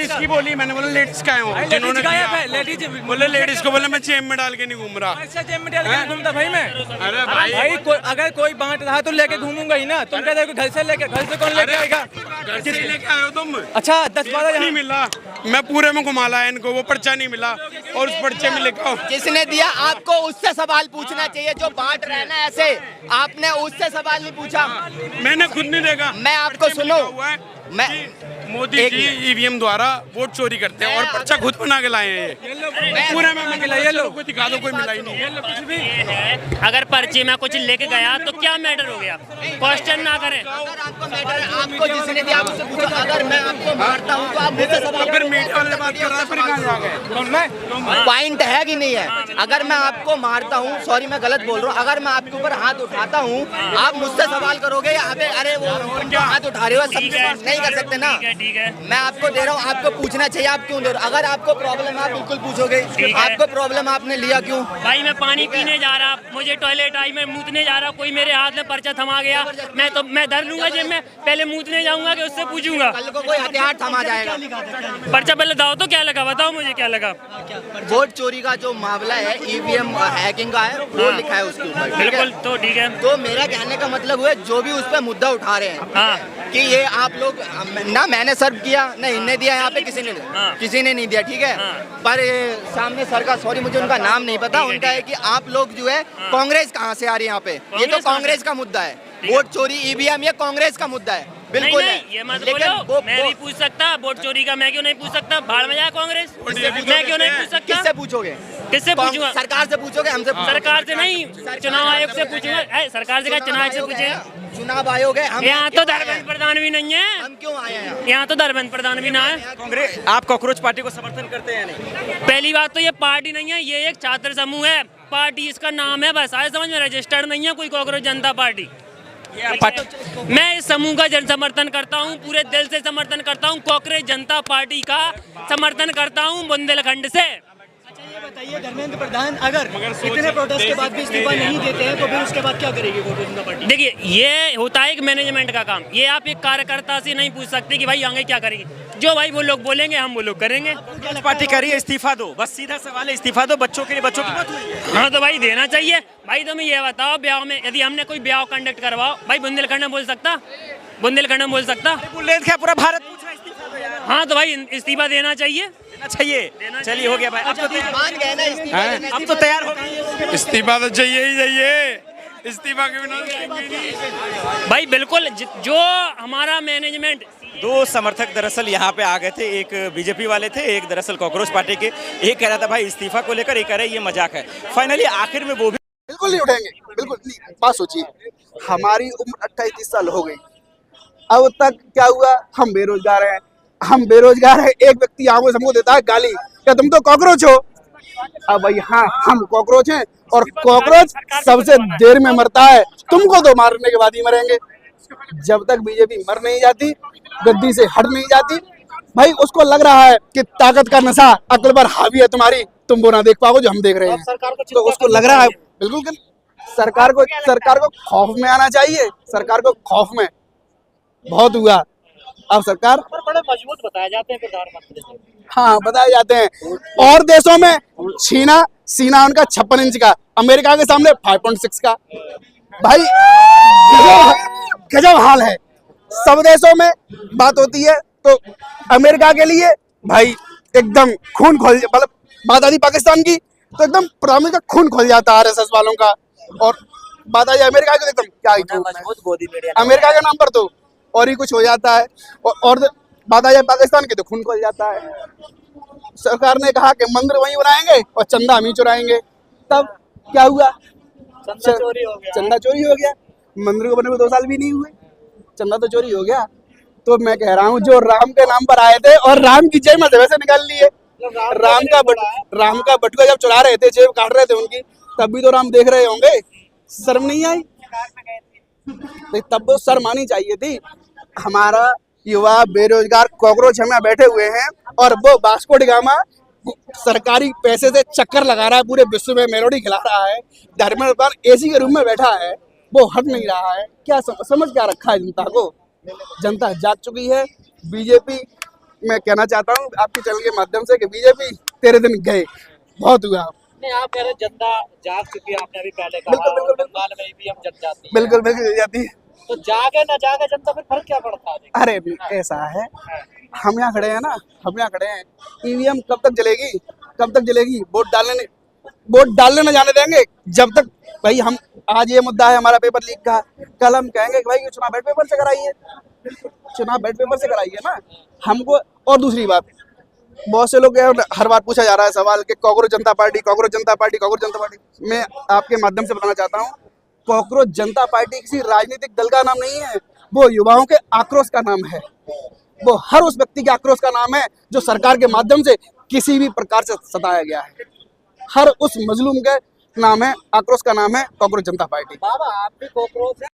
Ladies की बोली, मैंने बोला लेडीज का है वो, जिन्होंने लेडीज बोले लेडीज को बोले मैं जेब में डाल के नहीं घूम रहा। ऐसा जेब में डाल के घूमता भाई मैं। अरे भाई अगर कोई बांट रहा तो लेके घूमूंगा ही ना। तुम कहते हो घर से कौन लेके आएगा? घर से लेके आए हो तुम? अच्छा 10-12 नहीं मिला, मैं पूरे में घुमा लाया इनको, वो पर्चा नहीं मिला और उस पर्चे में लिखा किसने दिया आपको? उससे सवाल पूछना चाहिए जो बांट रहे ना ऐसे। आपने उससे सवाल नहीं पूछा। मैंने खुद नहीं देखा। मैं आपको सुनो, मैं मोदी जी ईवीएम द्वारा वोट चोरी करते हैं और पर्चा खुद बना के लाए हैं ये पूरे में मिला। ये लोग को दिखा दो, कोई मिला ही नहीं। अगर पर्ची में कुछ लेके गया तो क्या मैटर हो गया? क्वेश्चन ना करें। अगर आपको मैटर, आपको जिसने दिया उससे पूछो। अगर मैं आपको मारता हूँ तो आप मुझसे सवाल अगर मीडिया वाले बात कर रहा है फिर कहाँ जाएगा? पॉइंट है कि नहीं है? अगर मैं आपको मारता हूँ, सॉरी मैं गलत बोल रहा हूँ, अगर मैं आपके ऊपर हाथ उठाता हूँ आप मुझसे सवाल करोगे यहाँ पे? अरे वो हाथ उठा रहे हो, सब नहीं कर सकते ना। ठीक है, मैं आपको दे रहा हूँ, आपको पूछना चाहिए आप क्यों दे रहे हो। अगर आपको प्रॉब्लम है आप बिल्कुल पूछोगे। आपको प्रॉब्लम आपने लिया क्यों? भाई मैं पानी पीने जा रहा, मुझे टॉयलेट आई, मैं मूतने जा रहा, कोई मेरे हाथ में पर्चा थमा गया, मैं धर लूंगा जेब में, पहले मूतने जाऊंगा कि उससे पूछूंगा? कल को कोई हथियार थमा जाएगा। पर्चा पहले दाओ तो क्या लगा, बताओ मुझे क्या लगा। वोट चोरी का जो मामला है ईवीएम हैकिंग का है, वो लिखा है उसके ऊपर। बिल्कुल, तो ठीक है। तो मेरा कहने का मतलब हुआ जो भी उस पर मुद्दा उठा रहे हैं हाँ। कि ये आप लोग ना मैंने सर्व किया ना इनने दिया, यहाँ पे किसी ने किसी ने नहीं दिया, ठीक है। पर सामने सर का, सॉरी मुझे उनका नाम नहीं पता, उनका है कि आप लोग जो है कांग्रेस कहाँ से आ रही है यहाँ पे? ये तो कांग्रेस का मुद्दा है। वोट चोरी ईवीएम ये कांग्रेस का मुद्दा है। बिल्कुल नहीं, ये मत बोलो। मैं भी पूछ सकता वोट चोरी का, मैं क्यों नहीं पूछ सकता? भाड़ में जाए कांग्रेस, मैं क्यों नहीं पूछ सकता? किससे पूछोगे? किससे पूछूंगा? सरकार से पूछोगे? हमसे? सरकार से नहीं, चुनाव आयोग से पूछूंगा। सरकार से क्या, चुनाव आयोग से पूछेगा? चुनाव आयोग है। हम यहाँ तो धर्मेंद्र प्रधान भी नहीं है। हम क्यों आए हैं यहाँ तो धर्मेंद्र प्रधान भी ना है। कांग्रेस, आप कॉकरोच पार्टी को समर्थन करते हैं या नहीं? पहली बात तो ये पार्टी नहीं है, ये एक छात्र समूह है। पार्टी इसका नाम है बस, आए समझ में, रजिस्टर्ड नहीं है कोई कॉकरोच जनता पार्टी। मैं इस समूह का जन समर्थन करता हूँ, पूरे दिल से समर्थन करता हूँ। कॉकरोच जनता पार्टी का समर्थन करता हूँ बुंदेलखंड से। अच्छा ये बताइए, धर्मेंद्र प्रधान अगर इतने प्रोटेस्ट के बाद भी इस्तीफा नहीं देते हैं तो फिर उसके बाद क्या करेगी कॉकरोच जनता पार्टी? देखिए, ये होता है एक मैनेजमेंट का काम। ये आप एक कार्यकर्ता से नहीं पूछ सकते कि भाई आगे क्या करेगी। जो भाई वो लोग बोलेंगे हम वो लोग करेंगे। पार्टी कह रही है इस्तीफा दो, बस सीधा सवाल है, इस्तीफा दो। बच्चों के लिए, बच्चों की मत हुई है। हाँ तो भाई देना चाहिए। भाई तुम्हें ये बताओ, ब्याह में यदि हमने कोई ब्याह कंडक्ट करवाओ, भाई बुंदेलखंड में बोल सकता? बुंदेलखंड में बोल सकता? क्या पूरा भारत पूछ रहा है इस्तीफा दो यार। हाँ तो भाई इस्तीफा देना चाहिए। देना चाहिए। चलिए हो गया भाई, अब तो तैयार, मान गए ना इस्तीफा देने? अब तो तैयार हो गए। इस्तीफा तो चाहिए ही चाहिए, इस्तीफा के बिना देंगे नहीं। भाई बिल्कुल, जो हमारा मैनेजमेंट। दो समर्थक दरअसल यहाँ पे आ गए थे, एक बीजेपी वाले थे, एक दरअसल कॉकरोच पार्टी के। एक कह रहा था भाई इस्तीफा को लेकर, एक कह रहा है ये मजाक है। फाइनली आखिर में वो भी बिल्कुल नहीं उठेंगे, बिल्कुल नहीं। बात सोचिए, हमारी उम्र 28-30 साल हो गई, अब तक क्या हुआ? हम बेरोजगार हैं, हम बेरोजगार हैं। एक व्यक्ति आगे हमको देता है गाली, क्या तुम तो कॉकरोच हो? अब भाई हाँ, हम कॉकरोच हैं और कॉकरोच सबसे देर में मरता है। तुमको तो मारने के बाद ही मरेंगे। जब तक बीजेपी मर नहीं जाती, गद्दी से हट नहीं जाती, भाई उसको लग रहा है कि ताकत का नशा अकल पर हावी है तुम्हारी, तुम वो ना देख पाओगे जो हम देख रहे हैं। तो उसको लग रहा है बिल्कुल सरकार को खौफ में आना चाहिए। सरकार को खौफ में बहुत हुआ। अब सरकार बड़े मजबूत बताए जाते हैं प्रधानमंत्री से। हाँ बताए जाते हैं। और देशों में सीना उनका 56 इंच का, अमेरिका के सामने 5.6 का। भाई गजब हाल है। सब देशों में बात होती है तो अमेरिका के लिए भाई एकदम खून खोल, मतलब बात आती पाकिस्तान की तो एकदम प्रधानमंत्री का खून खोल जाता है आरएसएस वालों का। और बात आई अमेरिका की तो एकदम क्या ही अमेरिका के नाम पर तो और ही कुछ हो जाता है। और बात आ जाए पाकिस्तान की तो खून खोल जाता है। सरकार ने कहा कि मंदिर वहीं बनाएंगे और चंदा हम ही चुराएंगे। तब क्या हुआ? चंदा चोरी हो गया। मंदिर को बने हुए 2 साल भी नहीं हुए, चंदा तो चोरी हो गया। तो मैं कह रहा हूँ जो राम के नाम पर आए थे और राम की जेब में से वैसे निकाल लिए। राम का बटुआ जब चुरा रहे थे, जेब काट रहे थे उनकी, तब भी तो राम देख रहे होंगे। शर्म नहीं आई? तब वो शर्म आनी चाहिए थी। हमारा युवा बेरोजगार कॉकरोच हमें बैठे हुए हैं और वो वास्को डी गामा सरकारी पैसे से चक्कर लगा रहा है, पूरे विश्व में मेलोडी खिला रहा है। धर्मेंद्र प्रधान एसी के रूम में बैठा है, वो हट नहीं रहा है। क्या समझ क्या रखा है जनता को? जनता जाग चुकी है। बीजेपी मैं कहना चाहता हूँ आपके चैनल के माध्यम से कि बीजेपी तेरे दिन गए, बहुत हुआ। नहीं, आप कह रहे जनता जाग चुकी है, आपने अभी पहले कहा, बिल्कुल, बिल्कुल, और बंगाल में ईवीएम जग जाती है। बिल्कुल बिल्कुल जाती है। तो जागे ना जागे जनता, फिर फर्क क्या पड़ता है? अरे ऐसा है, हम यहाँ खड़े हैं ना, हम यहाँ खड़े हैं, ईवीएम कब तक जलेगी, कब तक जलेगी? वोट डालने न जाने देंगे जब तक। भाई हम आज ये मुद्दा है हमारा पेपर लीक का, कल हम कहेंगे कि भाई ये चुनाव बैलेट पेपर से कराइए, चुनाव बैलेट पेपर से कराइए ना हमको। और दूसरी बात, बहुत से लोग हर बार पूछा जा रहा है सवाल कि कॉकरोच जनता पार्टी, कॉकरोच जनता पार्टी, कॉकरोच जनता पार्टी। मैं आपके माध्यम से बताना चाहता हूँ, कॉकरोच जनता पार्टी किसी राजनीतिक दल का नाम नहीं है, वो युवाओं के आक्रोश का नाम है। वो हर उस व्यक्ति के आक्रोश का नाम है जो सरकार के माध्यम से किसी भी प्रकार से सताया गया है। हर उस मजलूम के नाम है, आक्रोश का नाम है कॉकरोच जनता पार्टी। बाबा आप भी कॉकरोच